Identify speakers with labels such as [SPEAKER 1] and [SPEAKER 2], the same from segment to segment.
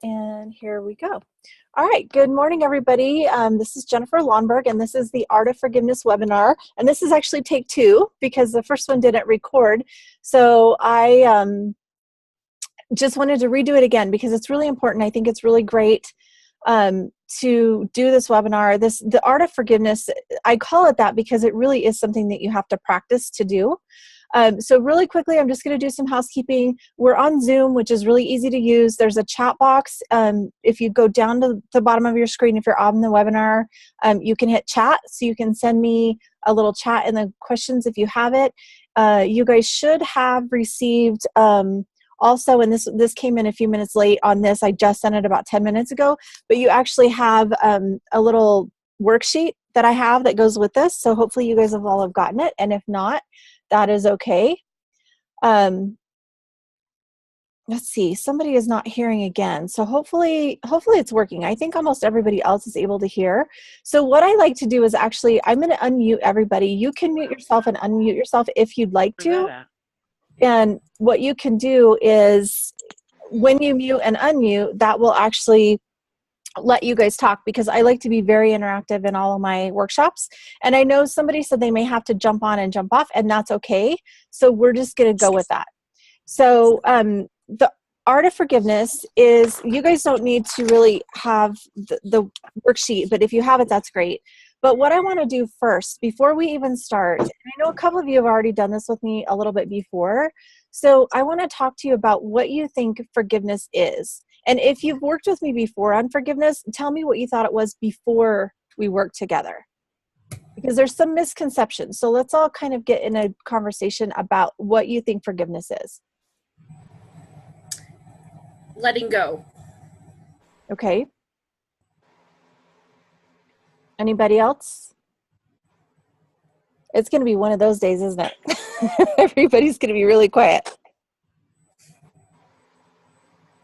[SPEAKER 1] And here we go. All right, good morning, everybody. This is Jennifer Lonnberg, and this is the Art of Forgiveness webinar. And this is actually take two because the first one didn't record. So I just wanted to redo it again because it's really important. I think it's really great to do this webinar. The Art of Forgiveness, I call it that because it really is something that you have to practice to do. So really quickly, I'm just going to do some housekeeping. We're on Zoom, which is really easy to use. There's a chat box. If you go down to the bottom of your screen, if you're on the webinar, you can hit chat. So you can send me a little chat in the questions if you have it. You guys should have received also, and this came in a few minutes late on this. I just sent it about 10 minutes ago, but you actually have a little worksheet that I have that goes with this. So hopefully you guys have all have gotten it. And if not, that is okay. Let's see, somebody is not hearing again. So hopefully it's working. I think almost everybody else is able to hear. So what I like to do is actually, I'm going to unmute everybody. You can mute yourself and unmute yourself if you'd like to. And what you can do is when you mute and unmute, that will actually let you guys talk, because I like to be very interactive in all of my workshops. And I know somebody said they may have to jump on and jump off, and that's okay. So we're just going to go with that. So the Art of Forgiveness is, you guys don't need to really have the worksheet, but if you have it, that's great. But what I want to do first, before we even start, and I know a couple of you have already done this with me a little bit before, so I want to talk to you about what you think forgiveness is. And if you've worked with me before on forgiveness, tell me what you thought it was before we worked together. Because there's some misconceptions. So let's all kind of get in a conversation about what you think forgiveness is.
[SPEAKER 2] Letting go.
[SPEAKER 1] Okay. Anybody else? It's going to be one of those days, isn't it? Everybody's going to be really quiet.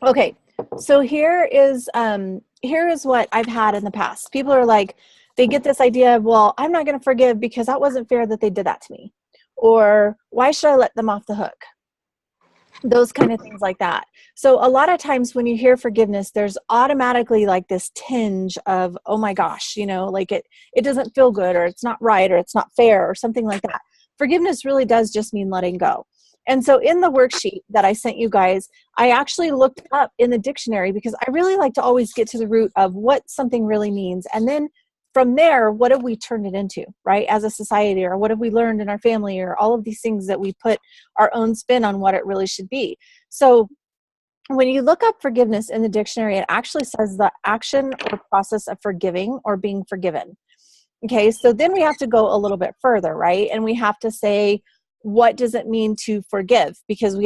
[SPEAKER 1] Okay. So here is what I've had in the past. People are like, they get this idea of, well, I'm not going to forgive because that wasn't fair that they did that to me. Or why should I let them off the hook? Those kind of things like that. So a lot of times when you hear forgiveness, there's automatically like this tinge of, oh my gosh, like it doesn't feel good, or it's not right, or it's not fair, or something like that. Forgiveness really does just mean letting go. And so in the worksheet that I sent you guys, I actually looked up in the dictionary, because I really like to always get to the root of what something really means. And then from there, what have we turned it into, right, as a society, or what have we learned in our family, or all of these things that we put our own spin on what it really should be. So when you look up forgiveness in the dictionary, it actually says the action or process of forgiving or being forgiven. Okay, so then we have to go a little bit further, right? And we have to say, what does it mean to forgive? Because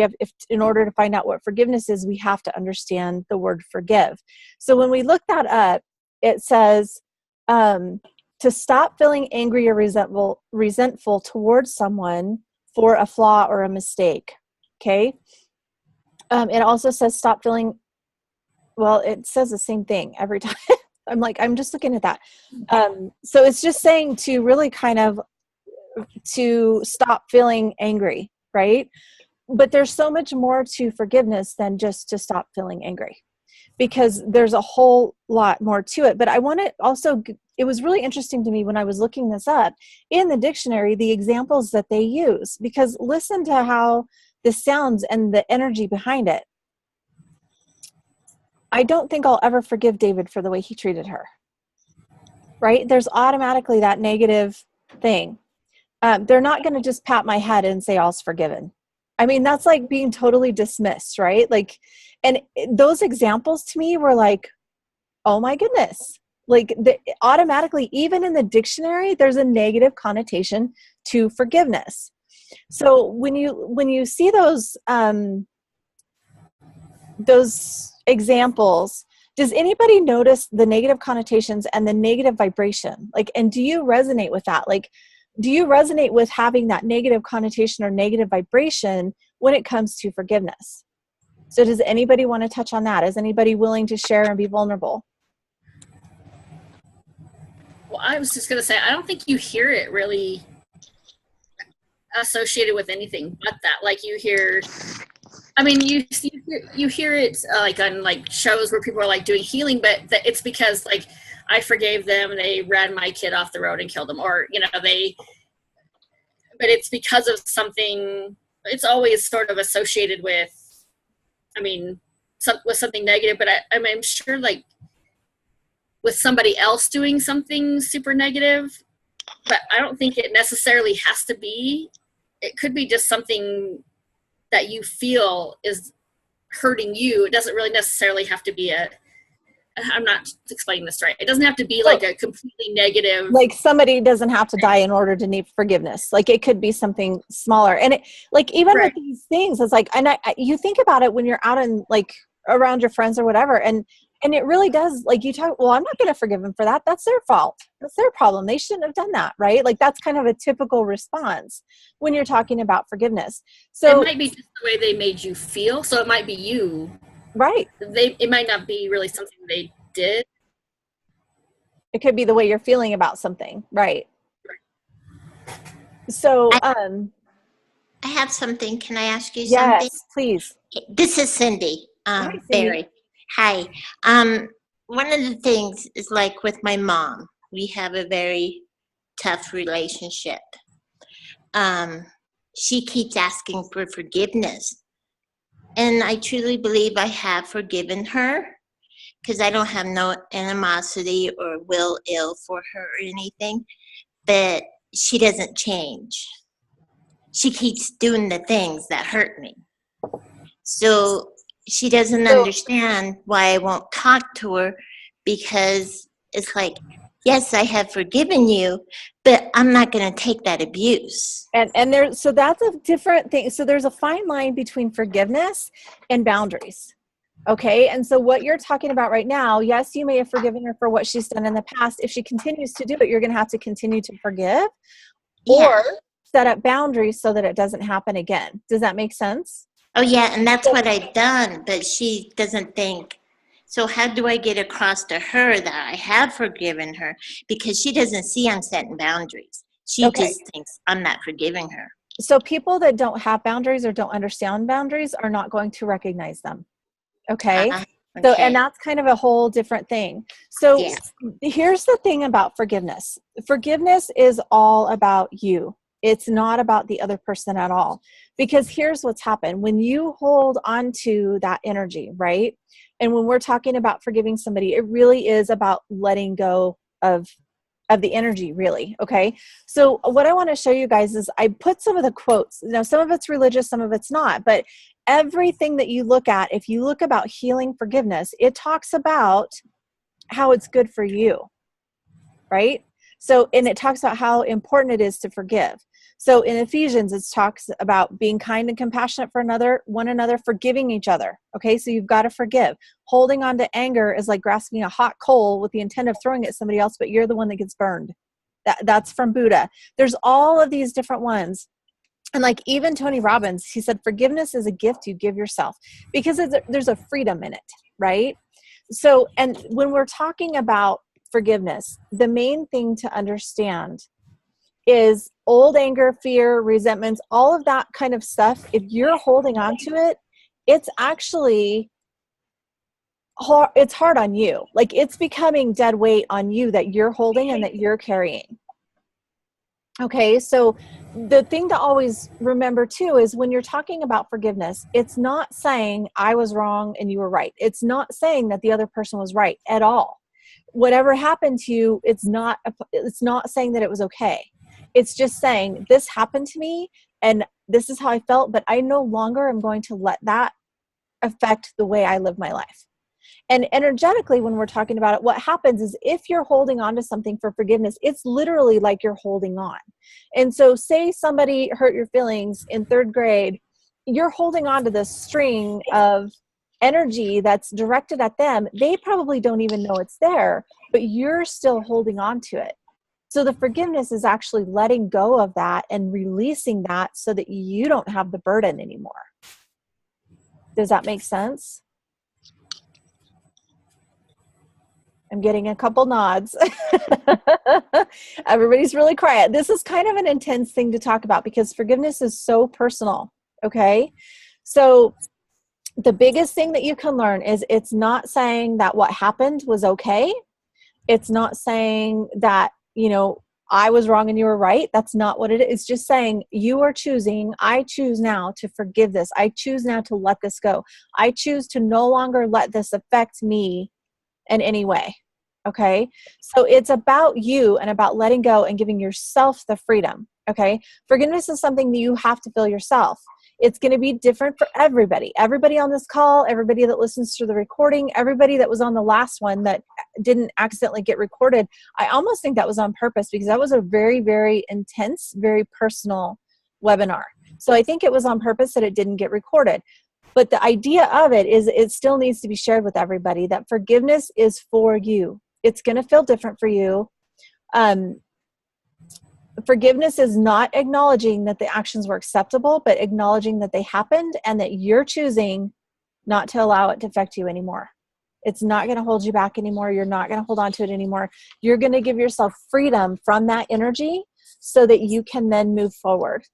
[SPEAKER 1] in order to find out what forgiveness is, we have to understand the word forgive. So when we look that up, it says, to stop feeling angry or resentful towards someone for a flaw or a mistake. Okay. It also says stop feeling, well, it says the same thing every time. I'm just looking at that. So it's just saying to really kind of, to stop feeling angry, right? But there's so much more to forgiveness than just to stop feeling angry, because there's a whole lot more to it. But I want to also, it was really interesting to me when I was looking this up in the dictionary, the examples that they use, because listen to how this sounds and the energy behind it. I don't think I'll ever forgive David for the way he treated her, right? There's automatically that negative thing. They're not going to just pat my head and say all's forgiven. I mean, that's like being totally dismissed, right? Like, and those examples to me were like, oh my goodness. Like automatically, even in the dictionary, there's a negative connotation to forgiveness. So when you see those examples, does anybody notice the negative connotations and the negative vibration? Like, and do you resonate with that? Like, do you resonate with having that negative connotation or negative vibration when it comes to forgiveness? So does anybody want to touch on that? Is anybody willing to share and be vulnerable?
[SPEAKER 2] Well, I was just going to say, I don't think you hear it really associated with anything but that. Like you hear I mean, you hear it like on like shows where people are like doing healing, but it's because like I forgave them, they ran my kid off the road and killed them, or you know but it's because of something. It's always sort of associated with, I mean, with something negative. But I mean, I'm sure like with somebody else doing something super negative, but I don't think it necessarily has to be. It could be just something that you feel is hurting you. It doesn't really necessarily have to be I'm not explaining this right. It doesn't have to be like a completely negative.
[SPEAKER 1] Like somebody doesn't have to die in order to need forgiveness. Like it could be something smaller. And it, like, even with these things, it's like, and you think about it when you're out and like around your friends or whatever. And it really does, like you talk, well, I'm not going to forgive them for that. That's their fault. That's their problem. They shouldn't have done that. Right. Like that's kind of a typical response when you're talking about forgiveness. So
[SPEAKER 2] it might be just the way they made you feel. So it might be you.
[SPEAKER 1] Right.
[SPEAKER 2] It might not be really something they did.
[SPEAKER 1] It could be the way you're feeling about something. Right. So,
[SPEAKER 3] I have something. Can I ask you something?
[SPEAKER 1] Yes, please.
[SPEAKER 3] This is Cindy.
[SPEAKER 1] Hi, Cindy.
[SPEAKER 3] Barry. Hi. One of the things is like with my mom, we have a very tough relationship. She keeps asking for forgiveness. And I truly believe I have forgiven her because I don't have no animosity or will ill for her or anything. But she doesn't change. She keeps doing the things that hurt me. So she doesn't understand why I won't talk to her, because it's like, yes, I have forgiven you, but I'm not going to take that abuse.
[SPEAKER 1] And there's, so that's a different thing. So there's a fine line between forgiveness and boundaries. Okay. And so what you're talking about right now, yes, you may have forgiven her for what she's done in the past. If she continues to do it, you're going to have to continue to forgive or set up boundaries so that it doesn't happen again. Does that make sense?
[SPEAKER 3] Oh, yeah. And that's what I've done. But she doesn't think. So how do I get across to her that I have forgiven her? Because she doesn't see I'm setting boundaries. She just thinks I'm not forgiving her.
[SPEAKER 1] So people that don't have boundaries or don't understand boundaries are not going to recognize them. Okay. So, and that's kind of a whole different thing. So here's the thing about forgiveness. Forgiveness is all about you. It's not about the other person at all. Because here's what's happened. When you hold on to that energy, right? And when we're talking about forgiving somebody, it really is about letting go of the energy, really. Okay. So what I want to show you guys is I put some of the quotes. Now, some of it's religious, some of it's not, but everything that you look at, if you look about healing forgiveness, it talks about how it's good for you. Right. So, and it talks about how important it is to forgive. So in Ephesians, it talks about being kind and compassionate for one another, forgiving each other. Okay, so you've got to forgive. Holding on to anger is like grasping a hot coal with the intent of throwing it at somebody else, but you're the one that gets burned. That's from Buddha. There's all of these different ones. And like even Tony Robbins, he said, forgiveness is a gift you give yourself because there's a freedom in it, right? So, and when we're talking about forgiveness, the main thing to understand is old anger, fear, resentments, all of that kind of stuff. If you're holding on to it, it's actually hard, it's hard on you. Like it's becoming dead weight on you that you're holding and that you're carrying. Okay, so the thing to always remember too is when you're talking about forgiveness, it's not saying I was wrong and you were right. It's not saying that the other person was right at all. Whatever happened to you, it's not saying that it was okay. It's just saying this happened to me and this is how I felt, but I no longer am going to let that affect the way I live my life. And energetically, when we're talking about it, what happens is if you're holding on to something for forgiveness, it's literally like you're holding on. And so say somebody hurt your feelings in 3rd grade, you're holding on to this string of energy that's directed at them. They probably don't even know it's there, but you're still holding on to it. So the forgiveness is actually letting go of that and releasing that so that you don't have the burden anymore. Does that make sense? I'm getting a couple nods. Everybody's really quiet. This is kind of an intense thing to talk about because forgiveness is so personal. Okay. So the biggest thing that you can learn is it's not saying that what happened was okay. It's not saying that, you know, I was wrong and you were right. That's not what it is. It's just saying you are choosing, I choose now to forgive this. I choose now to let this go. I choose to no longer let this affect me in any way. Okay. So it's about you and about letting go and giving yourself the freedom. Okay. Forgiveness is something that you have to feel yourself. It's going to be different for everybody. Everybody on this call, everybody that listens to the recording, everybody that was on the last one that didn't accidentally get recorded. I almost think that was on purpose because that was a very, very intense, very personal webinar. So I think it was on purpose that it didn't get recorded. But the idea of it is it still needs to be shared with everybody, that forgiveness is for you. It's going to feel different for you. Forgiveness is not acknowledging that the actions were acceptable, but acknowledging that they happened and that you're choosing not to allow it to affect you anymore. It's not going to hold you back anymore. You're not going to hold on to it anymore. You're going to give yourself freedom from that energy so that you can then move forward.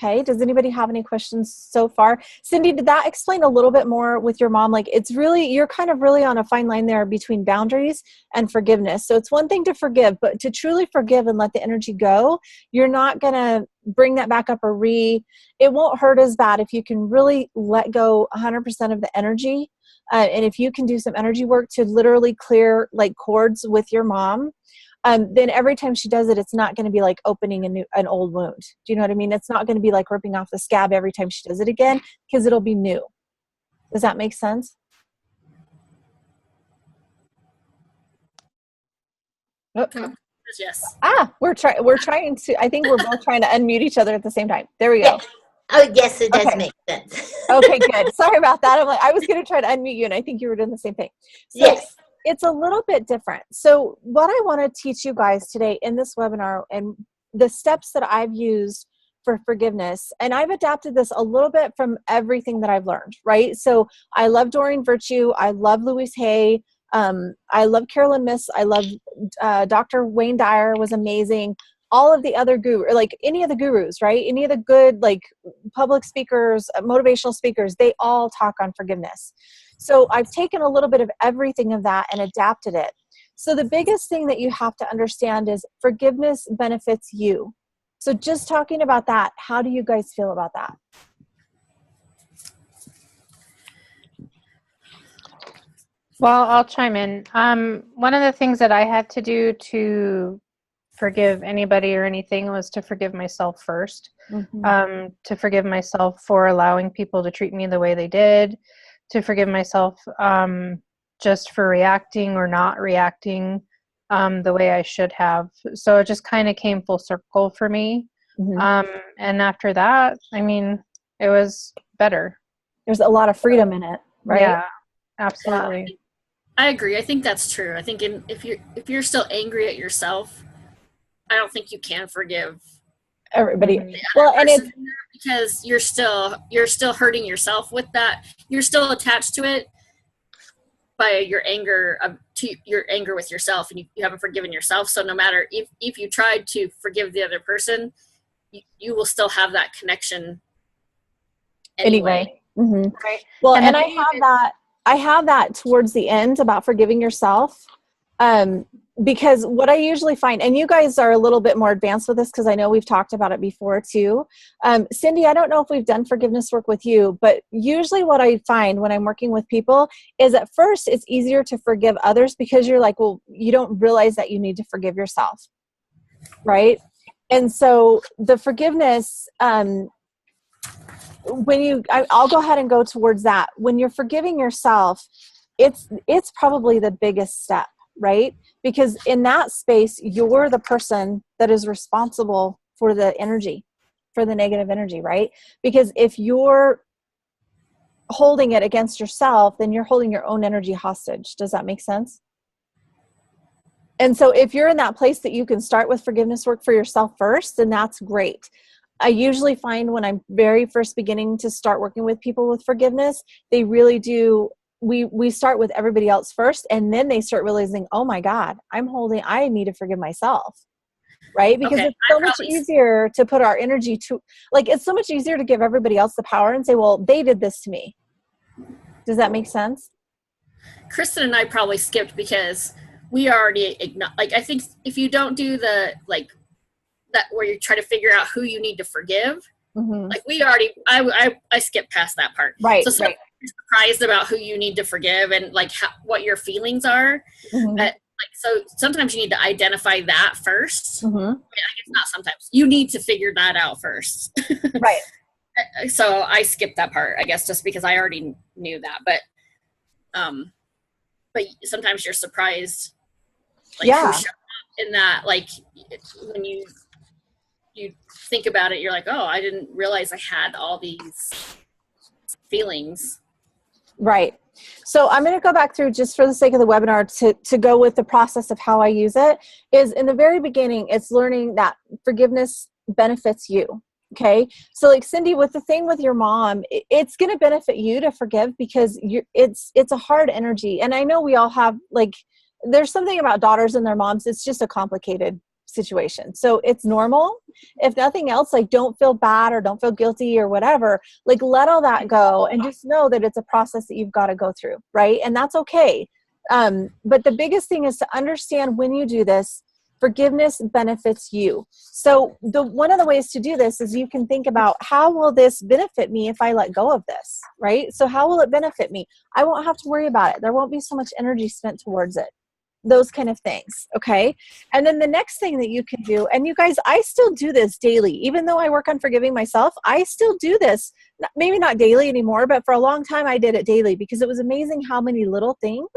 [SPEAKER 1] Okay. Does anybody have any questions so far? Cindy, did that explain a little bit more with your mom? Like, it's really, you're kind of really on a fine line there between boundaries and forgiveness. So it's one thing to forgive, but to truly forgive and let the energy go, you're not going to bring that back up or it won't hurt as bad if you can really let go 100% of the energy. And if you can do some energy work to literally clear like cords with your mom, then every time she does it, it's not going to be like opening an old wound. Do you know what I mean? It's not going to be like ripping off the scab every time she does it again, because it'll be new. Does that make sense?
[SPEAKER 2] Oh. Yes.
[SPEAKER 1] We're trying to, I think we're both trying to unmute each other at the same time. There we go.
[SPEAKER 3] Yeah. Oh, yes, it does
[SPEAKER 1] Okay.
[SPEAKER 3] make sense.
[SPEAKER 1] Okay, good. Sorry about that. I was going to try to unmute you, and I think you were doing the same thing. So
[SPEAKER 3] Yes.
[SPEAKER 1] It's a little bit different. So what I want to teach you guys today in this webinar and the steps that I've used for forgiveness, and I've adapted this a little bit from everything that I've learned, right? So I love Doreen Virtue. I love Louise Hay. I love Carolyn Miss. I love Dr. Wayne Dyer was amazing. All of the other gurus, like any of the gurus, right? Any of the good, like public speakers, motivational speakers, they all talk on forgiveness. So I've taken a little bit of everything of that and adapted it. So the biggest thing that you have to understand is forgiveness benefits you. So just talking about that, how do you guys feel about that?
[SPEAKER 4] Well, I'll chime in. One of the things that I had to do to forgive anybody or anything was to forgive myself first.
[SPEAKER 1] Mm-hmm.
[SPEAKER 4] To forgive myself for allowing people to treat me the way they did, to forgive myself just for reacting or not reacting the way I should have. So it just kind of came full circle for me.
[SPEAKER 1] Mm-hmm.
[SPEAKER 4] And after that, I mean, it was better.
[SPEAKER 1] There's a lot of freedom in it, right?
[SPEAKER 4] Yeah, absolutely.
[SPEAKER 2] I agree. I think that's true. I think if you're still angry at yourself, I don't think you can forgive
[SPEAKER 1] Everybody.
[SPEAKER 2] the
[SPEAKER 1] Well,
[SPEAKER 2] other
[SPEAKER 1] and
[SPEAKER 2] person because you're still hurting yourself with that. You're still attached to it by your anger with yourself, and you haven't forgiven yourself. So no matter if you tried to forgive the other person, you will still have that connection anyway.
[SPEAKER 1] Mm-hmm.
[SPEAKER 4] Right.
[SPEAKER 1] Well,
[SPEAKER 4] And
[SPEAKER 1] and I have that towards the end about forgiving yourself. Because what I usually find, and you guys are a little bit more advanced with this because I know we've talked about it before too. Cindy, I don't know if we've done forgiveness work with you, but usually what I find when I'm working with people is at first it's easier to forgive others because you're like, well, you don't realize that you need to forgive yourself, right? And so the forgiveness, I'll go ahead and go towards that. When you're forgiving yourself, it's probably the biggest step, right? Because in that space, you're the person that is responsible for the energy, for the negative energy, right? Because if you're holding it against yourself, then you're holding your own energy hostage. Does that make sense? And so if you're in that place that you can start with forgiveness work for yourself first, then that's great. I usually find when I'm very first beginning to start working with people with forgiveness, they really do. We start with everybody else first, and then they start realizing, oh my God, I need to forgive myself. right? Because
[SPEAKER 2] Okay.
[SPEAKER 1] it's so much easier to put our energy to, like, it's so much easier to give everybody else the power and say, well, they did this to me. Does that make sense?
[SPEAKER 2] Kristen and I probably skipped because we already, like, I think if you don't do the, like, that where you try to figure out who you need to forgive, like we already, I skipped past that part.
[SPEAKER 1] Right.
[SPEAKER 2] So sometimes you're surprised about who you need to forgive and like what your feelings are. Like, so sometimes you need to identify that first. I mean, I guess not sometimes. You need to figure that out first.
[SPEAKER 1] Right.
[SPEAKER 2] So I skipped that part, I guess, just because I already knew that. But sometimes you're surprised, like who showed up in that. Like when you think about it, you're like, oh, I didn't realize I had all these feelings.
[SPEAKER 1] Right. So I'm going to go back through, just for the sake of the webinar, to go with the process of how I use it. Is in the very beginning, it's learning that forgiveness benefits you. Okay. So like Cindy, with the thing with your mom, it's going to benefit you to forgive because it's a hard energy. And I know we all have, like, there's something about daughters and their moms. It's just a complicated situation. So it's normal. If nothing else, like, don't feel bad or don't feel guilty or whatever, like, let all that go and just know that it's a process that you've got to go through. Right. And that's okay. But the biggest thing is to understand when you do this, forgiveness benefits you. So one of the ways to do this is you can think about, how will this benefit me if I let go of this, right? So how will it benefit me? I won't have to worry about it. There won't be so much energy spent towards it. Those kind of things. Okay. And then the next thing that you can do, and you guys, I still do this daily, even though I work on forgiving myself, I still do this, maybe not daily anymore, but for a long time I did it daily because it was amazing how many little things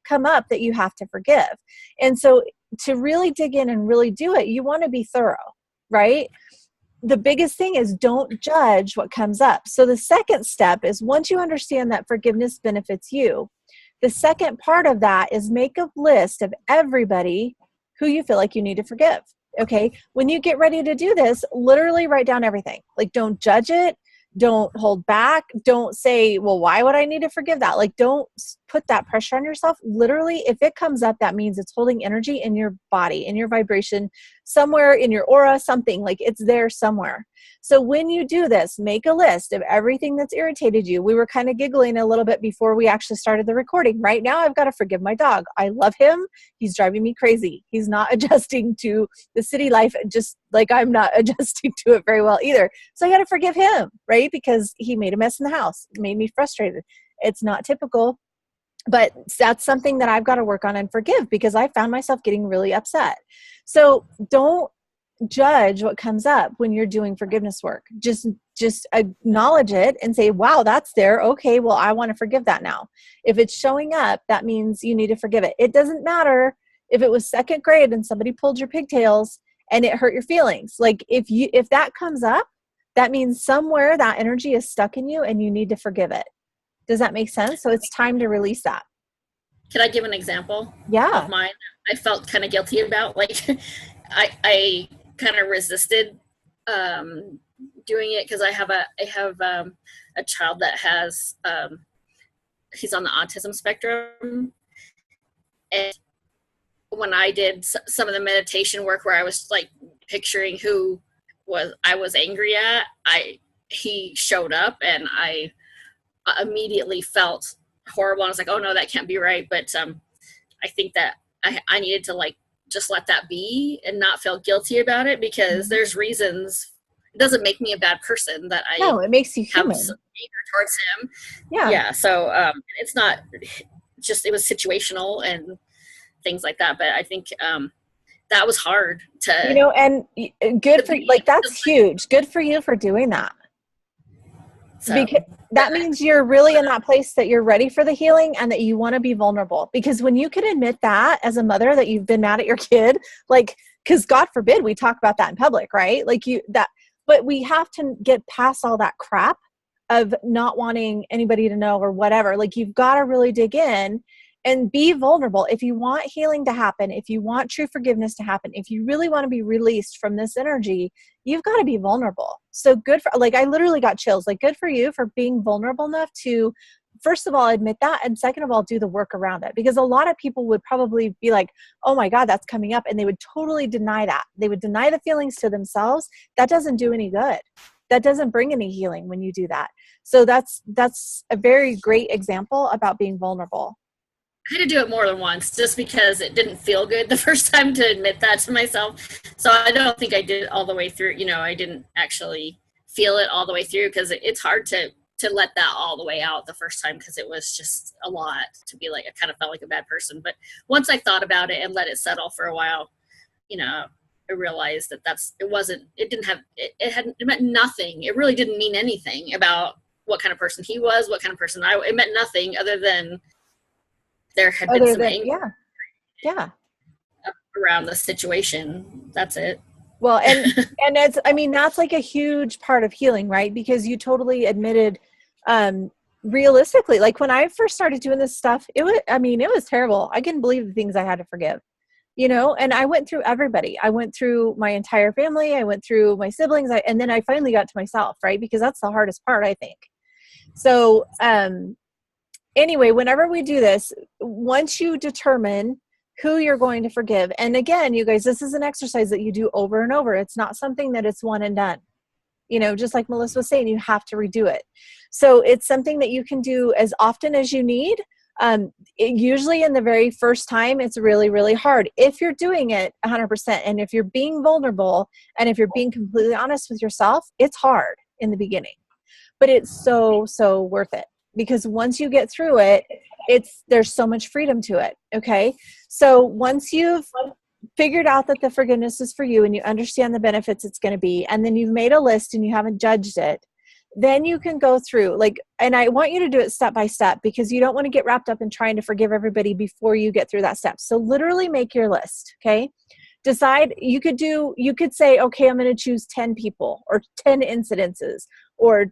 [SPEAKER 1] come up that you have to forgive. And so to really dig in and really do it, you want to be thorough, right? The biggest thing is don't judge what comes up. So the second step is, once you understand that forgiveness benefits you, the second part of that is make a list of everybody who you feel like you need to forgive. Okay. When you get ready to do this, literally write down everything. Like, don't judge it. Don't hold back. Don't say, well, why would I need to forgive that? Like, don't put that pressure on yourself. Literally, if it comes up, that means it's holding energy in your body, in your vibration, somewhere in your aura, something, like it's there somewhere. So when you do this, make a list of everything that's irritated you. We were kind of giggling a little bit before we actually started the recording. Right now, I've got to forgive my dog. I love him. He's driving me crazy. He's not adjusting to the city life, just like I'm not adjusting to it very well either. So I got to forgive him, right? Because he made a mess in the house. It made me frustrated. It's not typical, but that's something that I've got to work on and forgive, because I found myself getting really upset. So don't judge what comes up when you're doing forgiveness work. Just acknowledge it and say, wow, that's there. Okay, well, I want to forgive that now. If it's showing up, that means you need to forgive it. It doesn't matter if it was second grade and somebody pulled your pigtails and it hurt your feelings. Like, if that comes up, that means somewhere that energy is stuck in you and you need to forgive it. Does that make sense? So it's time to release that.
[SPEAKER 2] Can I give an example?
[SPEAKER 1] Yeah.
[SPEAKER 2] Of mine? I felt kind of guilty about, like, I kind of resisted doing it because I have a child that has he's on the autism spectrum, and when I did some of the meditation work where I was like picturing who I was angry at, he showed up and I immediately felt horrible. I was like, oh no, that can't be right. But I think that I needed to, like, just let that be and not feel guilty about it, because there's reasons. It doesn't make me a bad person that I
[SPEAKER 1] it makes you
[SPEAKER 2] have
[SPEAKER 1] human.
[SPEAKER 2] some anger towards him.
[SPEAKER 1] Yeah.
[SPEAKER 2] So it's not just, it was situational and things like that. But I think that was hard to,
[SPEAKER 1] and good for you. Like, that's huge. Good for you for doing that.
[SPEAKER 2] so.
[SPEAKER 1] Because that means you're really in that place that you're ready for the healing and that you want to be vulnerable. Because when you can admit that as a mother, that you've been mad at your kid, like, because God forbid we talk about that in public, right? Like but we have to get past all that crap of not wanting anybody to know or whatever. Like, you've got to really dig in and be vulnerable. If you want healing to happen, if you want true forgiveness to happen, if you really want to be released from this energy, you've got to be vulnerable. So good for, like, I literally got chills. Like, good for you for being vulnerable enough to first of all, admit that. And second of all, do the work around it, because a lot of people would probably be like, oh my God, that's coming up. And they would totally deny that. They would deny the feelings to themselves. That doesn't do any good. That doesn't bring any healing when you do that. So that's a very great example about being vulnerable.
[SPEAKER 2] I had to do it more than once just because it didn't feel good the first time to admit that to myself. So I don't think I did it all the way through. I didn't actually feel it all the way through, because it's hard to let that all the way out the first time, because it was just a lot to be like, I kind of felt like a bad person. But once I thought about it and let it settle for a while, I realized that it meant nothing. It really didn't mean anything about what kind of person he was, what kind of person it meant nothing other than there had been some anger around the situation. That's it.
[SPEAKER 1] Well, and that's like a huge part of healing, right? Because you totally admitted, realistically, like when I first started doing this stuff, it was terrible. I couldn't believe the things I had to forgive, and I went through everybody. I went through my entire family. I went through my siblings. And then I finally got to myself, right? Because that's the hardest part, I think. So, anyway, whenever we do this, once you determine who you're going to forgive, and again, you guys, this is an exercise that you do over and over. It's not something that it's one and done. Just like Melissa was saying, you have to redo it. So it's something that you can do as often as you need. Usually in the very first time, it's really, really hard. If you're doing it 100%, and if you're being vulnerable, and if you're being completely honest with yourself, it's hard in the beginning, but it's so, so worth it. Because once you get through it, there's so much freedom to it. Okay. So once you've figured out that the forgiveness is for you and you understand the benefits it's going to be, and then you've made a list and you haven't judged it, then you can go through and I want you to do it step by step, because you don't want to get wrapped up in trying to forgive everybody before you get through that step. So literally make your list. Okay. Decide, you could say, okay, I'm going to choose 10 people or 10 incidences, or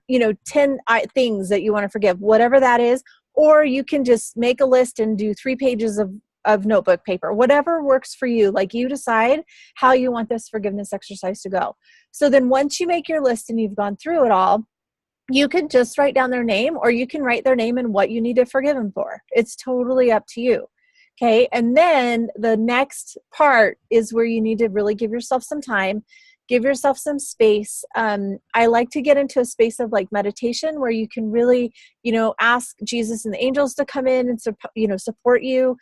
[SPEAKER 1] 10 things that you want to forgive, whatever that is. Or you can just make a list and do 3 pages of notebook paper, whatever works for you. Like, you decide how you want this forgiveness exercise to go. So then once you make your list and you've gone through it all, you can just write down their name, or you can write their name and what you need to forgive them for. It's totally up to you. Okay. And then the next part is where you need to really give yourself some time, give yourself some space. I like to get into a space of like meditation, where you can really, ask Jesus and the angels to come in and, support you.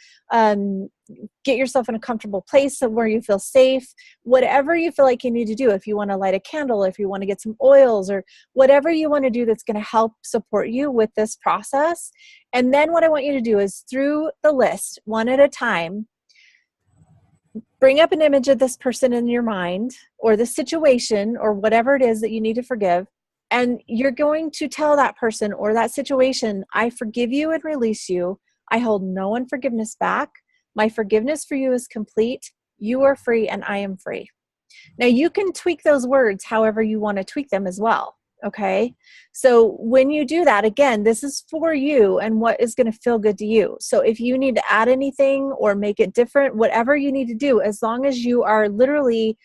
[SPEAKER 1] Get yourself in a comfortable place where you feel safe, whatever you feel like you need to do. If you want to light a candle, if you want to get some oils, or whatever you want to do that's going to help support you with this process. And then what I want you to do is, through the list, one at a time, bring up an image of this person in your mind, or the situation, or whatever it is that you need to forgive. And you're going to tell that person or that situation, I forgive you and release you. I hold no unforgiveness back. My forgiveness for you is complete. You are free and I am free. Now you can tweak those words however you want to tweak them as well. Okay. So when you do that, again, this is for you and what is going to feel good to you. So if you need to add anything or make it different, whatever you need to do, as long as you are literally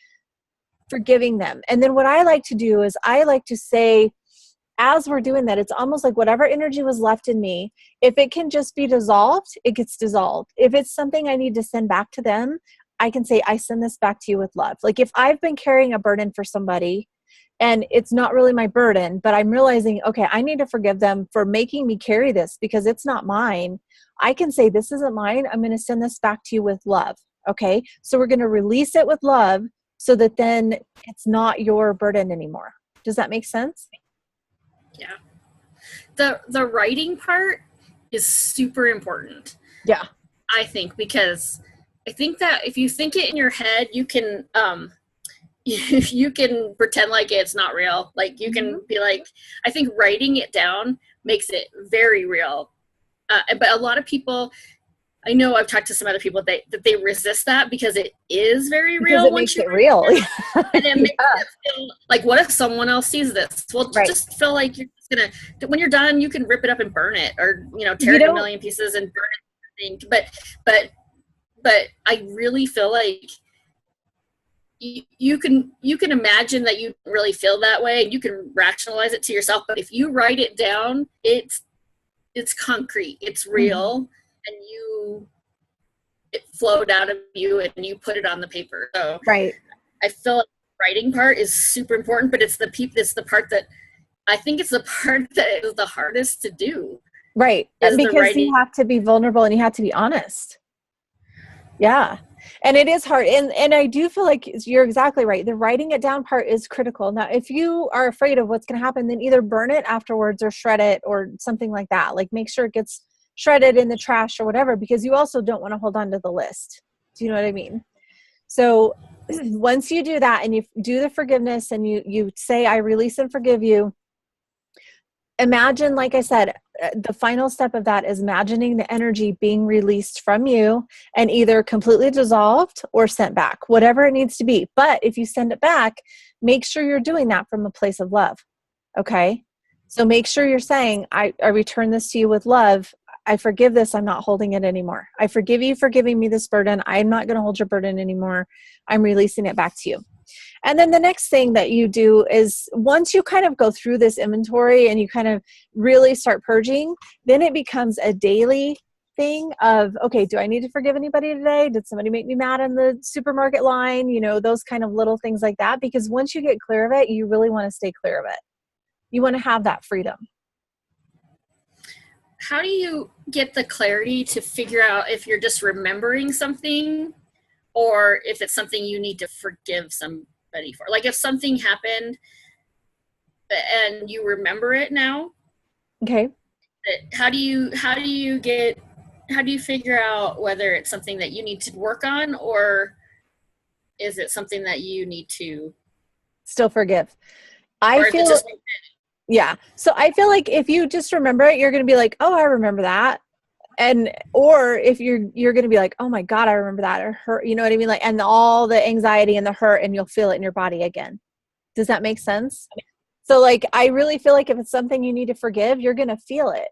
[SPEAKER 1] forgiving them. And then what I like to do is I like to say, as we're doing that, it's almost like whatever energy was left in me, if it can just be dissolved, it gets dissolved. If it's something I need to send back to them, I can say, I send this back to you with love. Like if I've been carrying a burden for somebody and it's not really my burden, but I'm realizing, okay, I need to forgive them for making me carry this because it's not mine. I can say, this isn't mine. I'm going to send this back to you with love. Okay. So we're going to release it with love so that then it's not your burden anymore. Does that make sense?
[SPEAKER 2] Yeah. The writing part is super important.
[SPEAKER 1] Yeah.
[SPEAKER 2] I think, because I think that if you think it in your head, you can you can pretend like it's not real. Like you can be like, I think writing it down makes it very real. But a lot of people, I know I've talked to some other people that they resist that because it is very real.
[SPEAKER 1] Because it makes it real.
[SPEAKER 2] And it makes it feel like, what if someone else sees this? Well, just feel like you're just gonna, when you're done, you can rip it up and burn it, or tear it in a million pieces and burn it. But I really feel like you can imagine that you really feel that way, and you can rationalize it to yourself. But if you write it down, it's it's concrete, it's
[SPEAKER 1] Mm-hmm.
[SPEAKER 2] real, and it flowed out of you and you put it on the paper. So
[SPEAKER 1] Right.
[SPEAKER 2] I feel like the writing part is super important, but it's the part that I think it's the part that is the hardest to do.
[SPEAKER 1] Right.
[SPEAKER 2] Is the
[SPEAKER 1] Because
[SPEAKER 2] writing.
[SPEAKER 1] you have to be vulnerable and you have to be honest. Yeah. And it is hard. And I do feel like you're exactly right. The writing it down part is critical. Now, if you are afraid of what's going to happen, then either burn it afterwards or shred it or something like that. Like make sure it gets shredded in the trash or whatever, because you also don't want to hold on to the list. Do you know what I mean? So once you do that and you do the forgiveness and you say, I release and forgive you, imagine, like I said, the final step of that is imagining the energy being released from you and either completely dissolved or sent back, whatever it needs to be. But if you send it back, make sure you're doing that from a place of love. Okay. So make sure you're saying, I return this to you with love. I forgive this. I'm not holding it anymore. I forgive you for giving me this burden. I'm not going to hold your burden anymore. I'm releasing it back to you. And then the next thing that you do is once you kind of go through this inventory and you kind of really start purging, then it becomes a daily thing of, okay, do I need to forgive anybody today? Did somebody make me mad in the supermarket line? You know, those kind of little things like that. Because once you get clear of it, you really want to stay clear of it. You want to have that freedom.
[SPEAKER 2] How do you get the clarity to figure out if you're just remembering something or if it's something you need to forgive somebody for? Like if something happened and you remember it now,
[SPEAKER 1] Okay.
[SPEAKER 2] how do you figure out whether it's something that you need to work on or is it something that you need to
[SPEAKER 1] Still forgive. Yeah. So I feel like if you just remember it, you're going to be like, oh, I remember that. And, or if you're going to be like, oh my God, I remember that, or hurt, you know what I mean? Like, and all the anxiety and the hurt, and you'll feel it in your body again. Does that make sense? So like, I really feel like if it's something you need to forgive, you're going to feel it.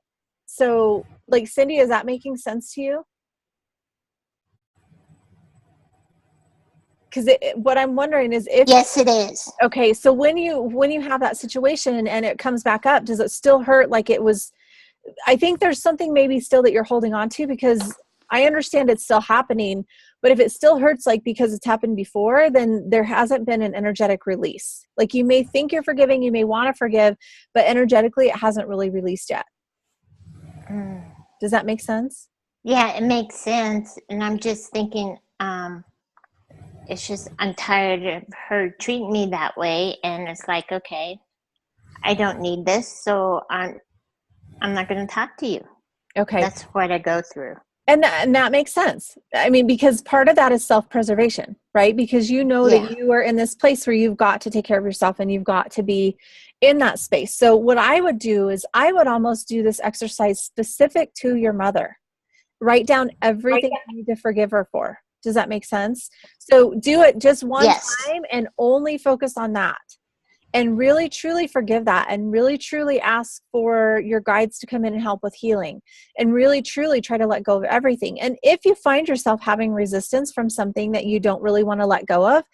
[SPEAKER 1] So like, Cindy, is that making sense to you? Because what I'm wondering is if
[SPEAKER 3] Yes, it is.
[SPEAKER 1] okay, so when you have that situation and it comes back up, does it still hurt like it was? I think there's something maybe still that you're holding on to, because I understand it's still happening, but if it still hurts like because it's happened before, then there hasn't been an energetic release. Like you may think you're forgiving, you may want to forgive, but energetically it hasn't really released yet. Does that make sense?
[SPEAKER 3] Yeah, it makes sense. And I'm just thinking, it's just, I'm tired of her treating me that way. And it's like, okay, I don't need this. So I'm not going to talk to you.
[SPEAKER 1] Okay.
[SPEAKER 3] That's what I go through.
[SPEAKER 1] And that makes sense. I mean, because part of that is self-preservation, right? Because you know that you are in this place where you've got to take care of yourself and you've got to be in that space. So what I would do is I would almost do this exercise specific to your mother. Write down everything you need to forgive her for. Does that make sense? So do it just one time and only focus on that. And really, truly forgive that, and really, truly ask for your guides to come in and help with healing, and really, truly try to let go of everything. And if you find yourself having resistance from something that you don't really want to let go of,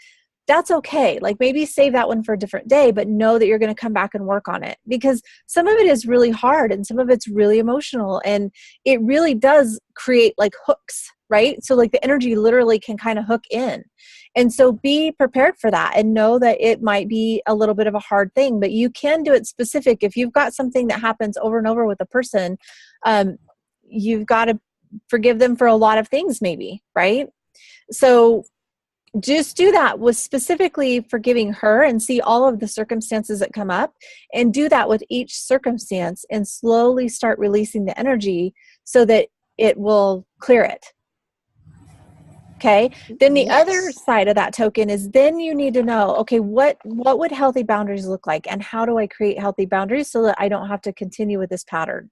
[SPEAKER 1] that's okay. Like maybe save that one for a different day, but know that you're going to come back and work on it, because some of it is really hard and some of it's really emotional, and it really does create like hooks, right? So like the energy literally can kind of hook in. And so be prepared for that and know that it might be a little bit of a hard thing, but you can do it specific. If you've got something that happens over and over with a person, you've got to forgive them for a lot of things maybe, right? So just do that with specifically forgiving her and see all of the circumstances that come up, and do that with each circumstance and slowly start releasing the energy so that it will clear it. Okay. Then the other side of that token is then you need to know, okay, what would healthy boundaries look like, and how do I create healthy boundaries so that I don't have to continue with this pattern?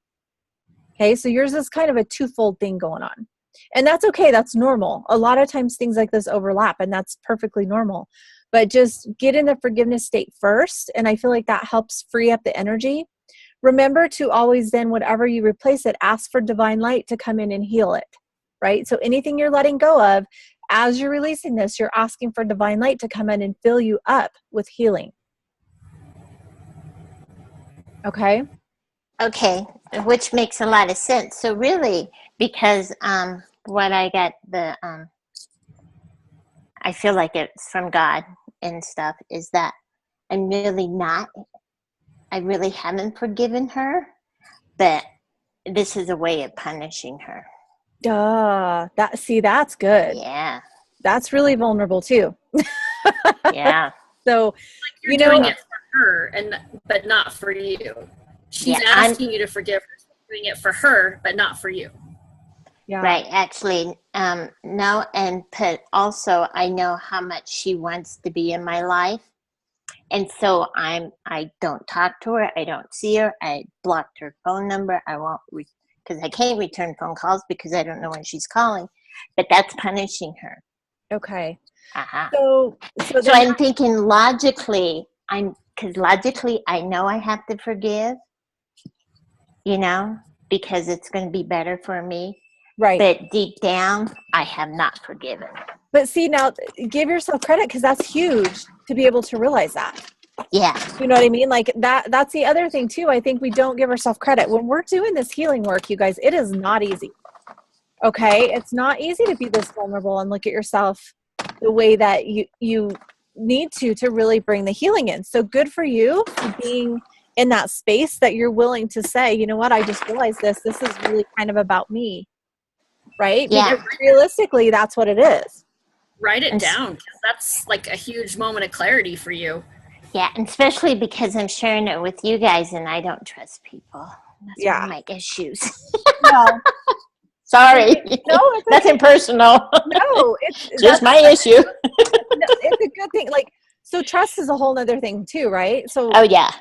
[SPEAKER 1] Okay. So yours is kind of a twofold thing going on, and that's okay. That's normal. A lot of times things like this overlap, and that's perfectly normal, but just get in the forgiveness state first. And I feel like that helps free up the energy. Remember to always then, whatever you replace it, ask for divine light to come in and heal it. Right? So anything you're letting go of, as you're releasing this, you're asking for divine light to come in and fill you up with healing. Okay?
[SPEAKER 3] Okay, which makes a lot of sense. So really, because what I got I feel like it's from God and stuff, is that I'm really not, I really haven't forgiven her, but this is a way of punishing her.
[SPEAKER 1] Duh. That's good.
[SPEAKER 3] Yeah.
[SPEAKER 1] That's really vulnerable too.
[SPEAKER 3] Yeah.
[SPEAKER 1] So,
[SPEAKER 2] You're doing it for her, but not for you. She's asking you to forgive her, doing it for her, but not for you.
[SPEAKER 1] Yeah.
[SPEAKER 3] Right. Actually, no. But also, I know how much she wants to be in my life. And so I don't talk to her. I don't see her. I blocked her phone number. I won't, because I can't return phone calls because I don't know when she's calling. But that's punishing her.
[SPEAKER 1] Okay.
[SPEAKER 3] Uh-huh.
[SPEAKER 1] So
[SPEAKER 3] I'm thinking logically, because logically I know I have to forgive, because it's going to be better for me.
[SPEAKER 1] Right.
[SPEAKER 3] But deep down, I have not forgiven.
[SPEAKER 1] But see, now give yourself credit, because that's huge to be able to realize that.
[SPEAKER 3] Yeah.
[SPEAKER 1] You know what I mean? Like that's the other thing too. I think we don't give ourselves credit. When we're doing this healing work, you guys, it is not easy. Okay? It's not easy to be this vulnerable and look at yourself the way that you need to really bring the healing in. So good for you for being in that space that you're willing to say, you know what, I just realized this is really kind of about me. Right?
[SPEAKER 3] Yeah.
[SPEAKER 1] Because realistically, that's what it is.
[SPEAKER 2] Write it down, because that's like a huge moment of clarity for you.
[SPEAKER 3] Yeah, and especially because I'm sharing it with you guys and I don't trust people. That's one of my issues.
[SPEAKER 1] Well,
[SPEAKER 3] sorry.
[SPEAKER 1] No, it's
[SPEAKER 3] nothing personal.
[SPEAKER 1] No, it's
[SPEAKER 3] just my issue.
[SPEAKER 1] No, it's a good thing. Like, so trust is a whole nother thing too, right? So
[SPEAKER 3] oh yeah,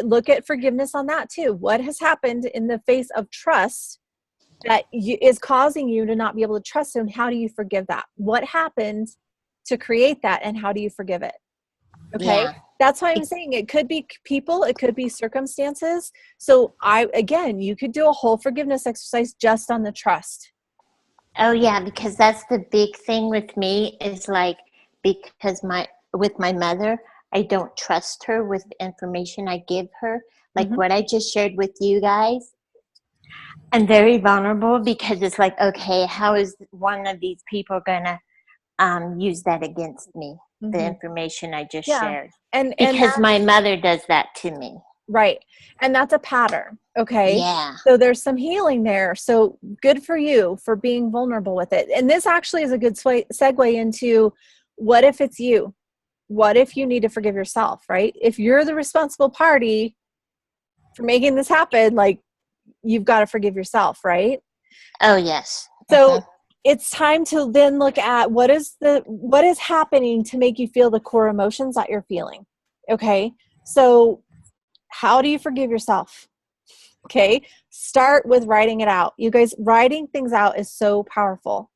[SPEAKER 1] look at forgiveness on that too. What has happened in the face of trust that is causing you to not be able to trust him? How do you forgive that? What happened to create that, and how do you forgive it? Okay. Yeah. That's why I'm saying it could be people, it could be circumstances. So you could do a whole forgiveness exercise just on the trust.
[SPEAKER 3] Oh yeah, because that's the big thing with me is like, because with my mother, I don't trust her with the information I give her. Like what I just shared with you guys. I'm very vulnerable because it's like, okay, how is one of these people gonna use that against me? The information I just shared. And because my mother does that to me.
[SPEAKER 1] Right. And that's a pattern. Okay.
[SPEAKER 3] Yeah.
[SPEAKER 1] So there's some healing there. So good for you for being vulnerable with it. And this actually is a good segue into, what if it's you? What if you need to forgive yourself, right? If you're the responsible party for making this happen, like, you've got to forgive yourself, right?
[SPEAKER 3] Oh, yes.
[SPEAKER 1] So it's time to then look at what is happening to make you feel the core emotions that you're feeling. Okay. So how do you forgive yourself? Okay. Start with writing it out. You guys, writing things out is so powerful.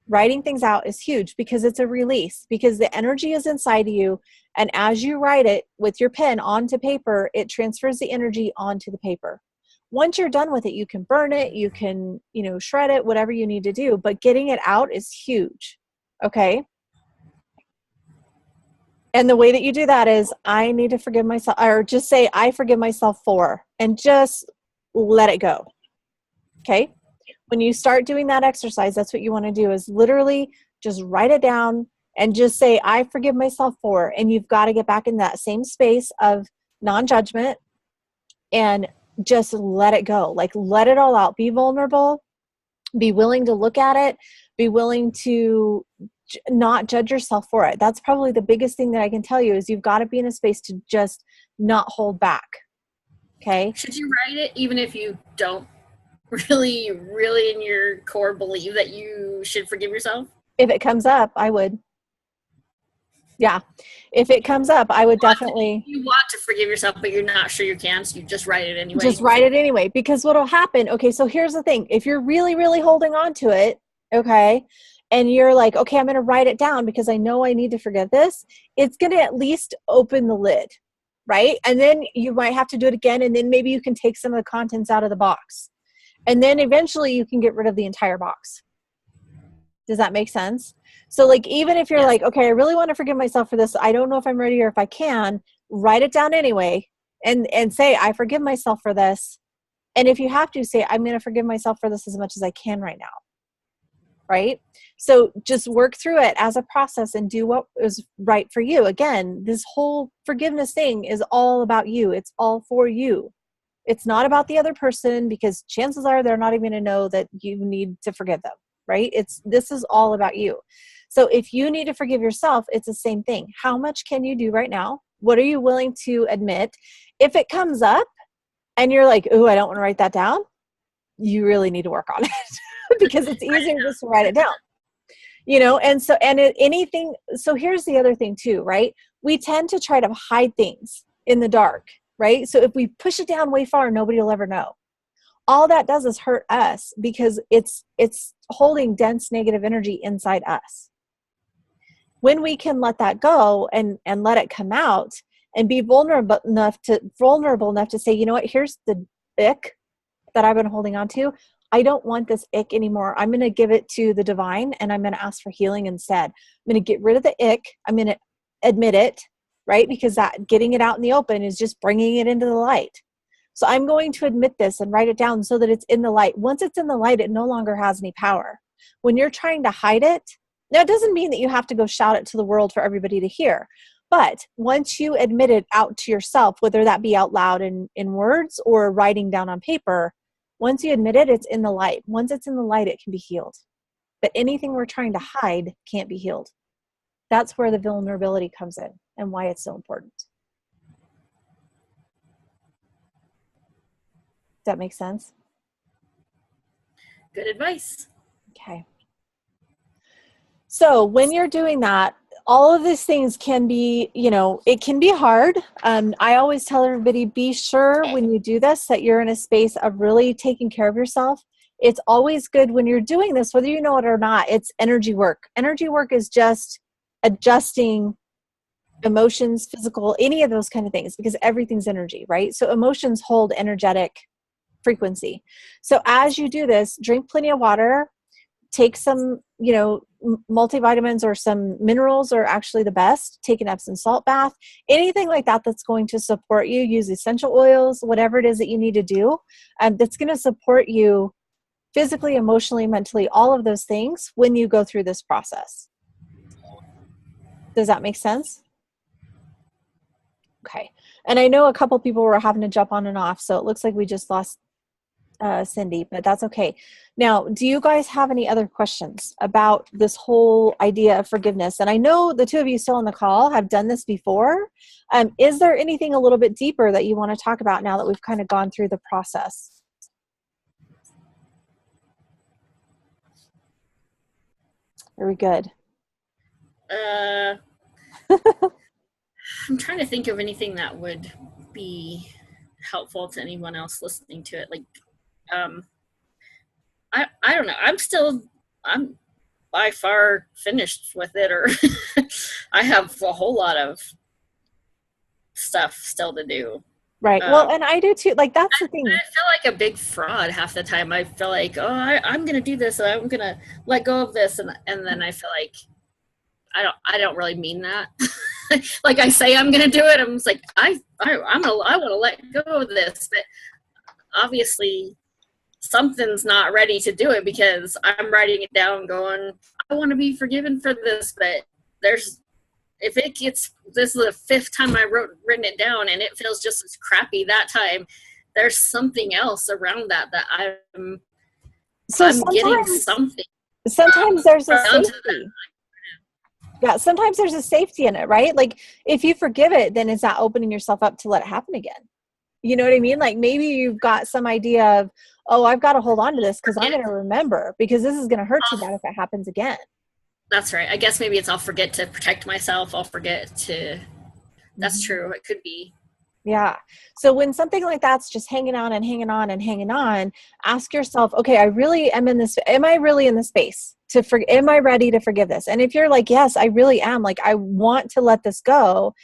[SPEAKER 1] Writing things out is huge because it's a release, because the energy is inside of you. And as you write it with your pen onto paper, it transfers the energy onto the paper. Once you're done with it, you can burn it, you can, shred it, whatever you need to do, but getting it out is huge. Okay. And the way that you do that is, I need to forgive myself, or just say, I forgive myself for, and just let it go. Okay. When you start doing that exercise, that's what you want to do, is literally just write it down and just say, I forgive myself for, and you've got to get back in that same space of non-judgment and just let it go. Like, let it all out. Be vulnerable. Be willing to look at it. Be willing to not judge yourself for it. That's probably the biggest thing that I can tell you, is you've got to be in a space to just not hold back. Okay.
[SPEAKER 2] Should you write it even if you don't really in your core believe that you should forgive yourself?
[SPEAKER 1] If it comes up, I would. Yeah. If it comes up, I would definitely.
[SPEAKER 2] You want to forgive yourself, but you're not sure you can, so you just write it anyway.
[SPEAKER 1] Just write it anyway, because what'll happen, okay, so here's the thing. If you're really, really holding on to it, okay, and you're like, okay, I'm going to write it down because I know I need to forget this, it's going to at least open the lid, right? And then you might have to do it again, and then maybe you can take some of the contents out of the box. And then eventually you can get rid of the entire box. Does that make sense? So like, even if you're like, okay, I really want to forgive myself for this, I don't know if I'm ready or if I can, write it down anyway and say, I forgive myself for this. And if you have to, say, I'm going to forgive myself for this as much as I can right now. Right? So just work through it as a process and do what is right for you. Again, this whole forgiveness thing is all about you. It's all for you. It's not about the other person, because chances are they're not even going to know that you need to forgive them, right? This is all about you. So if you need to forgive yourself, it's the same thing. How much can you do right now? What are you willing to admit? If it comes up and you're like, "Ooh, I don't want to write that down," you really need to work on it because it's easier just to write it down. Anything. So here's the other thing too, right? We tend to try to hide things in the dark, right? So if we push it down way far, nobody will ever know. All that does is hurt us, because it's holding dense negative energy inside us. When we can let that go and let it come out and be vulnerable enough to say, you know what, here's the ick that I've been holding on to. I don't want this ick anymore. I'm going to give it to the divine, and I'm going to ask for healing instead. I'm going to get rid of the ick. I'm going to admit it, right? Because that getting it out in the open is just bringing it into the light. So I'm going to admit this and write it down so that it's in the light. Once it's in the light, it no longer has any power. When you're trying to hide it, now it doesn't mean that you have to go shout it to the world for everybody to hear. But once you admit it out to yourself, whether that be out loud in words or writing down on paper, once you admit it, it's in the light. Once it's in the light, it can be healed. But anything we're trying to hide can't be healed. That's where the vulnerability comes in and why it's so important. Does that make sense?
[SPEAKER 2] Good advice.
[SPEAKER 1] Okay. So when you're doing that, all of these things can be, it can be hard. I always tell everybody, be sure when you do this that you're in a space of really taking care of yourself. It's always good when you're doing this, whether you know it or not, it's energy work. Energy work is just adjusting emotions, physical, any of those kind of things, because everything's energy, right? So emotions hold energetic frequency. So as you do this, drink plenty of water, take some, multivitamins or some minerals are actually the best. Take an Epsom salt bath, anything like that that's going to support you. Use essential oils, whatever it is that you need to do, that's going to support you physically, emotionally, mentally, all of those things when you go through this process. Does that make sense? Okay. And I know a couple people were having to jump on and off, so it looks like we just lost Cindy, but that's okay. Now, do you guys have any other questions about this whole idea of forgiveness? And I know the two of you still on the call have done this before. Is there anything a little bit deeper that you want to talk about now that we've kind of gone through the process? Are we good?
[SPEAKER 2] I'm trying to think of anything that would be helpful to anyone else listening to it. Like, I don't know. I'm by far finished with it, or I have a whole lot of stuff still to do.
[SPEAKER 1] Right. Well, and I do too. Like, that's the thing.
[SPEAKER 2] I feel like a big fraud half the time. I feel like, I'm going to do this, and I'm going to let go of this. And then I feel like I don't really mean that. Like, I say I'm going to do it. I'm just like, I want to let go of this, but obviously something's not ready to do it, because I'm writing it down going, I want to be forgiven for this, but this is the fifth time I've written it down and it feels just as crappy that time, there's something else around that I'm getting something.
[SPEAKER 1] Sometimes there's a safety. Yeah, sometimes there's a safety in it, right? Like, if you forgive it, then it's not opening yourself up to let it happen again. You know what I mean? Like, maybe you've got some idea of, I've got to hold on to this because I'm going to remember, because this is going to hurt too bad if it happens again.
[SPEAKER 2] That's right. I guess maybe it's I'll forget to protect myself. I'll forget to, that's true. It could be. Yeah.
[SPEAKER 1] So when something like that's just hanging on and hanging on and hanging on, ask yourself, okay, am I really in the space am I ready to forgive this? And if you're like, yes, I really am, like, I want to let this go,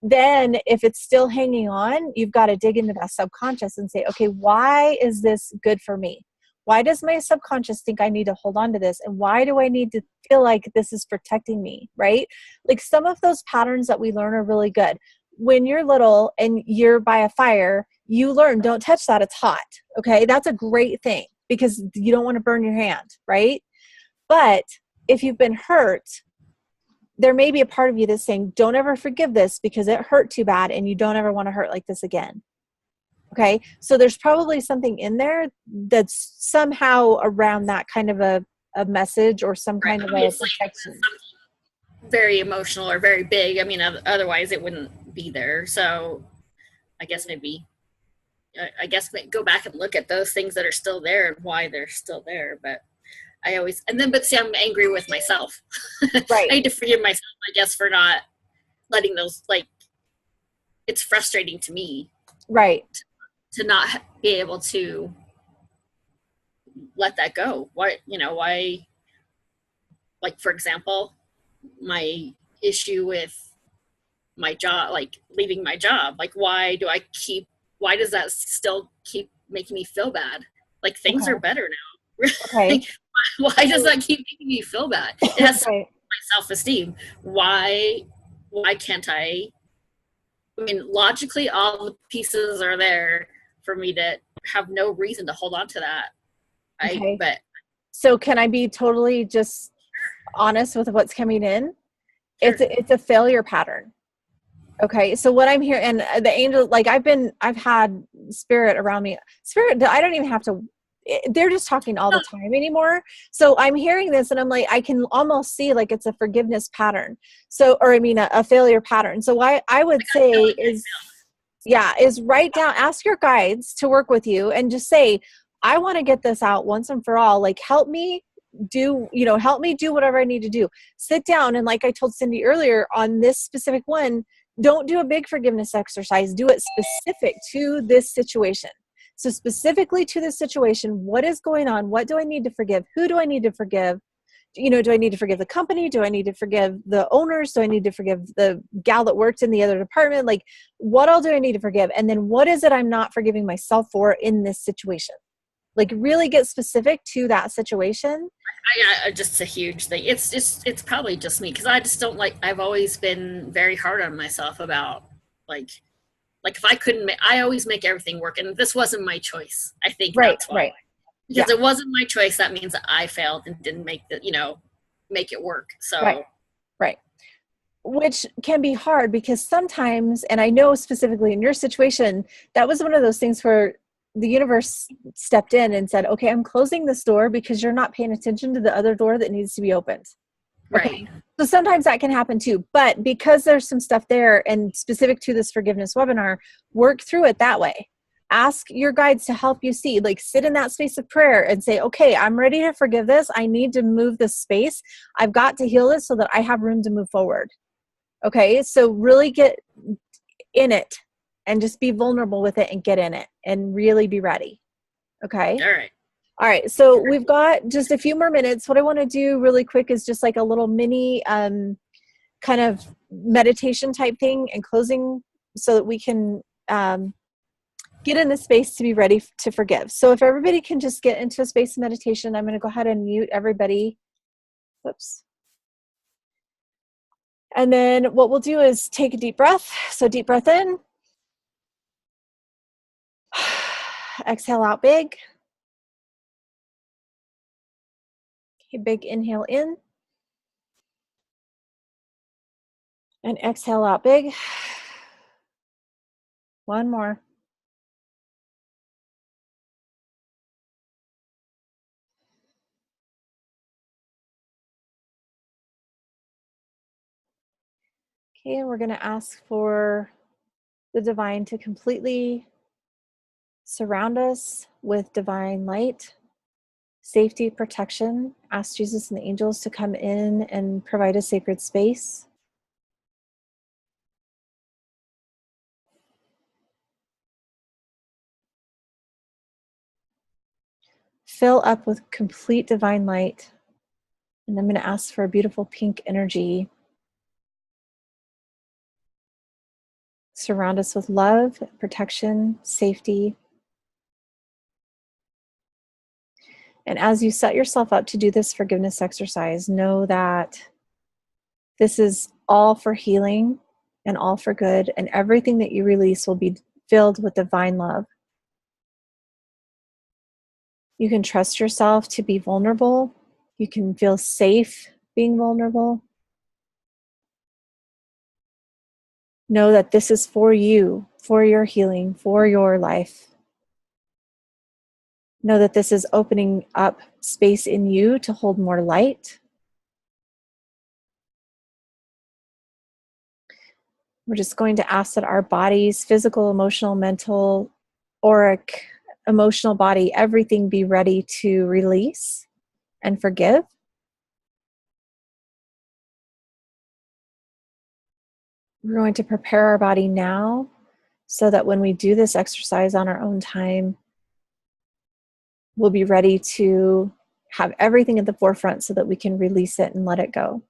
[SPEAKER 1] then if it's still hanging on, you've got to dig into that subconscious and say, okay, why is this good for me? Why does my subconscious think I need to hold on to this? And why do I need to feel like this is protecting me, right? Like, some of those patterns that we learn are really good. when you're little and you're by a fire, you learn, don't touch that, it's hot. Okay. That's a great thing because you don't want to burn your hand, right? But if you've been hurt, there may be a part of you that's saying, don't ever forgive this because it hurt too bad and you don't ever want to hurt like this again. Okay. So there's probably something in there that's somehow around that kind of a message or some kind of a protection.
[SPEAKER 2] Very emotional or very big. I mean, otherwise it wouldn't be there. So I guess go back and look at those things that are still there and why they're still there. But but see, I'm angry with myself.
[SPEAKER 1] Right.
[SPEAKER 2] I need to forgive myself, I guess, for not letting those, like, it's frustrating to me.
[SPEAKER 1] Right.
[SPEAKER 2] To not be able to let that go. Why, like, for example, my issue with my job, like leaving my job, like, why does that still keep making me feel bad? Like, things are better now.
[SPEAKER 1] Okay.
[SPEAKER 2] Like, why does that keep making me feel bad? It has
[SPEAKER 1] Right.
[SPEAKER 2] my self-esteem. Why can't I mean, logically, all the pieces are there for me to have no reason to hold on to that.
[SPEAKER 1] Okay.
[SPEAKER 2] But
[SPEAKER 1] so can I be totally just honest with what's coming in?
[SPEAKER 2] Sure.
[SPEAKER 1] It's a failure pattern. Okay. So what I'm hearing, and the angel, like I've had spirit around me. Spirit, I don't even have to, they're just talking all the time anymore. So I'm hearing this and I'm like, I can almost see like it's a forgiveness pattern. So, or I mean, a failure pattern. So I would say is write down, ask your guides to work with you and just say, I want to get this out once and for all. Like, help me do whatever I need to do. Sit down. And like I told Cindy earlier on this specific one, don't do a big forgiveness exercise. Do it specific to this situation. So specifically to this situation, what is going on? What do I need to forgive? Who do I need to forgive? Do I need to forgive the company? Do I need to forgive the owners? Do I need to forgive the gal that worked in the other department? Like, what all do I need to forgive? And then what is it I'm not forgiving myself for in this situation? Like, really get specific to that situation.
[SPEAKER 2] Just a huge thing. It's probably just me because I just don't like. I've always been very hard on myself about like if I couldn't, I always make everything work, and this wasn't my choice. I think that's why.
[SPEAKER 1] Right.
[SPEAKER 2] Because it wasn't my choice. That means that I failed and didn't make it work. So
[SPEAKER 1] right. Which can be hard because sometimes, and I know specifically in your situation, that was one of those things where the universe stepped in and said, okay, I'm closing this door because you're not paying attention to the other door that needs to be opened. Okay.
[SPEAKER 2] Right.
[SPEAKER 1] So sometimes that can happen too, but because there's some stuff there and specific to this forgiveness webinar, work through it that way. Ask your guides to help you see, like, sit in that space of prayer and say, okay, I'm ready to forgive this. I need to move this space. I've got to heal this so that I have room to move forward. Okay. So really get in it and just be vulnerable with it and get in it and really be ready. Okay. All right. So we've got just a few more minutes. What I want to do really quick is just like a little mini kind of meditation type thing and closing so that we can get in the space to be ready to forgive. So if everybody can just get into a space of meditation, I'm going to go ahead and mute everybody. Whoops. And then what we'll do is take a deep breath. So deep breath in. Exhale out big. Okay, big inhale in. And exhale out big. One more. Okay, and we're going to ask for the divine to completely surround us with divine light, safety, protection. Ask Jesus and the angels to come in and provide a sacred space. Fill up with complete divine light. And I'm going to ask for a beautiful pink energy. Surround us with love, protection, safety. And as you set yourself up to do this forgiveness exercise, know that this is all for healing and all for good, and everything that you release will be filled with divine love. You can trust yourself to be vulnerable. You can feel safe being vulnerable. Know that this is for you, for your healing, for your life. Know that this is opening up space in you to hold more light. We're just going to ask that our bodies, physical, emotional, mental, auric, emotional body, everything be ready to release and forgive. We're going to prepare our body now so that when we do this exercise on our own time, we'll be ready to have everything at the forefront so that we can release it and let it go.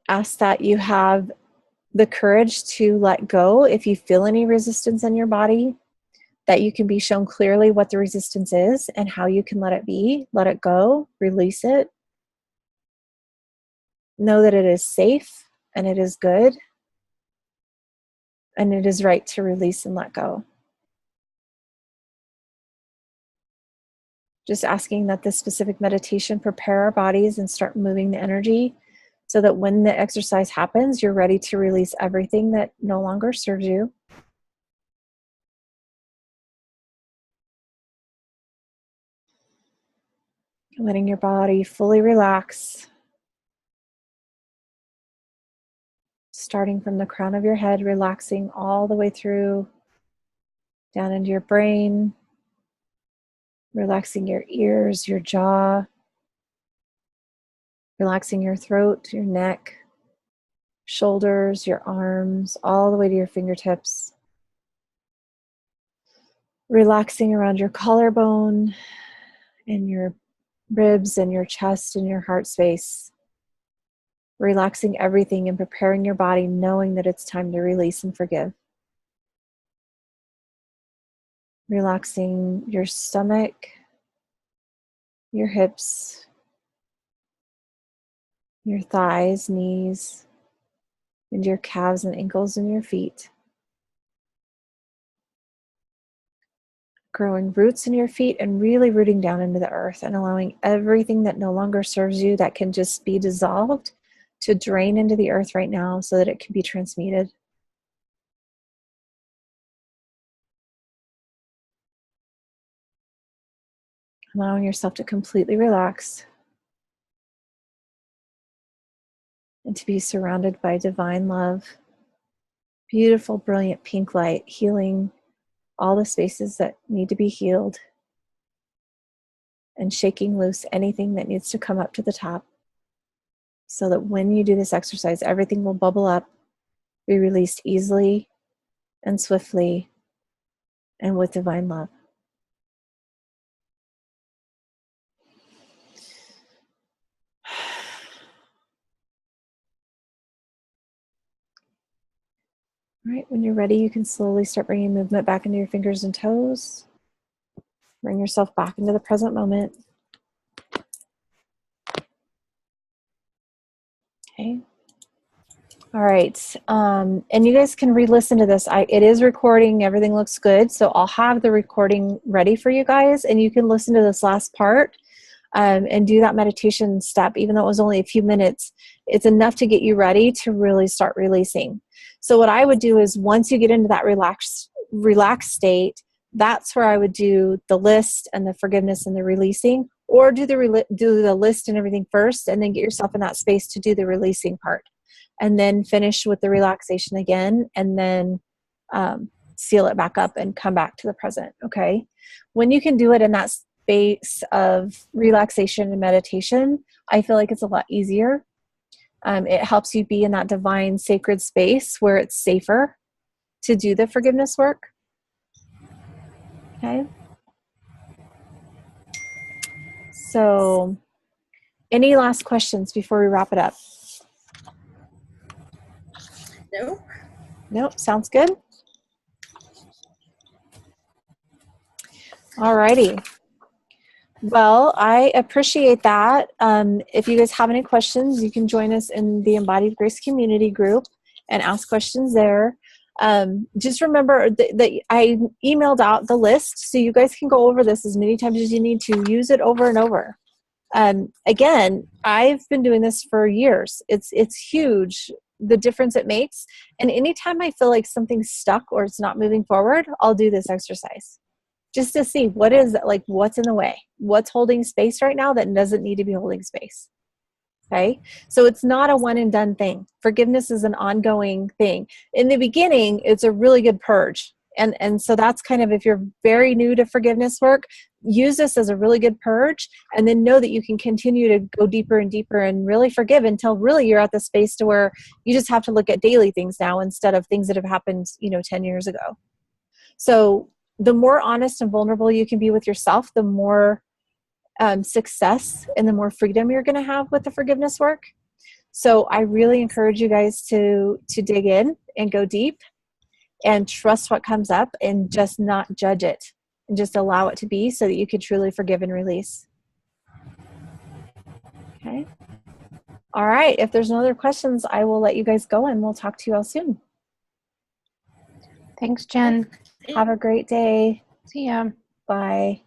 [SPEAKER 1] Ask that you have the courage to let go if you feel any resistance in your body, that you can be shown clearly what the resistance is and how you can let it be, let it go, release it. Know that it is safe and it is good and it is right to release and let go. Just asking that this specific meditation prepare our bodies and start moving the energy so that when the exercise happens, you're ready to release everything that no longer serves you. Letting your body fully relax. Starting from the crown of your head, relaxing all the way through, down into your brain, relaxing your ears, your jaw, relaxing your throat, your neck, shoulders, your arms, all the way to your fingertips. Relaxing around your collarbone and your ribs and your chest and your heart space. Relaxing everything and preparing your body, knowing that it's time to release and forgive. Relaxing your stomach, your hips, your thighs, knees, and your calves and ankles and your feet. Growing roots in your feet and really rooting down into the earth and allowing everything that no longer serves you, that can just be dissolved, to drain into the earth right now so that it can be transmuted. Allowing yourself to completely relax and to be surrounded by divine love, beautiful, brilliant pink light, healing all the spaces that need to be healed and shaking loose anything that needs to come up to the top so that when you do this exercise, everything will bubble up, be released easily and swiftly and with divine love. All right, when you're ready, you can slowly start bringing movement back into your fingers and toes. Bring yourself back into the present moment. Okay. All right. And you guys can re-listen to this. It is recording. Everything looks good. So I'll have the recording ready for you guys, and you can listen to this last part and do that meditation step. Even though it was only a few minutes, it's enough to get you ready to really start releasing. So what I would do is, once you get into that relaxed state, that's where I would do the list and the forgiveness and the releasing, or do the list and everything first, and then get yourself in that space to do the releasing part, and then finish with the relaxation again, and then seal it back up and come back to the present. Okay. When you can do it in that space of relaxation and meditation, I feel like it's a lot easier. It helps you be in that divine sacred space where it's safer to do the forgiveness work. Okay. So, any last questions before we wrap it up?
[SPEAKER 2] No.
[SPEAKER 1] Nope. Sounds good. Alrighty. Well, I appreciate that. If you guys have any questions, you can join us in the Embodied Grace community group and ask questions there. Just remember that I emailed out the list, so you guys can go over this as many times as you need to. Use it over and over. Again, I've been doing this for years. It's huge, the difference it makes. And anytime I feel like something's stuck or it's not moving forward, I'll do this exercise just to see what's in the way, what's holding space right now that doesn't need to be holding space. Okay. So it's not a one and done thing. Forgiveness is an ongoing thing. In the beginning, it's a really good purge. And so that's kind of, if you're very new to forgiveness work, use this as a really good purge, and then know that you can continue to go deeper and deeper and really forgive until really you're at the space to where you just have to look at daily things now instead of things that have happened, 10 years ago. So the more honest and vulnerable you can be with yourself, the more success and the more freedom you're going to have with the forgiveness work. So I really encourage you guys to dig in and go deep and trust what comes up and just not judge it and just allow it to be so that you can truly forgive and release. Okay. All right. If there's no other questions, I will let you guys go and we'll talk to you all soon.
[SPEAKER 4] Thanks, Jen.
[SPEAKER 1] Have a great day.
[SPEAKER 4] See ya.
[SPEAKER 1] Bye.